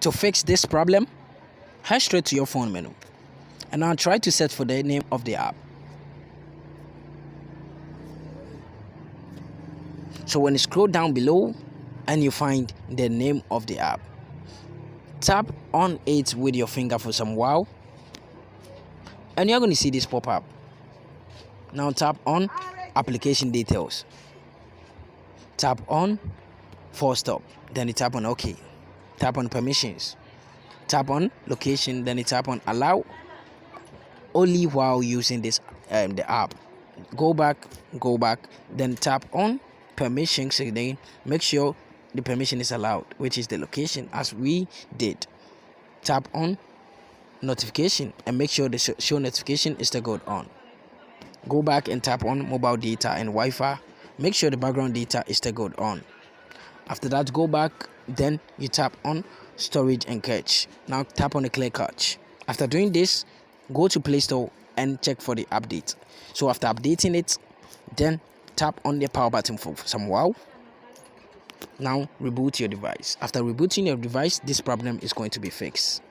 To fix this problem, head straight to your phone menu and now try to search for the name of the app. So when you scroll down below and you find the name of the app, tap on it with your finger for some while and you're going to see this pop up. Now tap on application details, tap on force stop, then you tap on OK, tap on permissions, tap on location, then you tap on allow only while using this the app. Go back, then tap on permissions again. Make sure the permission is allowed, which is the location as we did. Tap on notification and make sure the show notification is still on. Go back and tap on mobile data and Wi-Fi. Make sure the background data is still on. After that, go back, then you tap on storage and cache. Now tap on the clear cache. After doing this, go to Play Store and check for the update. So after updating it, then tap on the power button for some while. Now reboot your device. After rebooting your device, this problem is going to be fixed.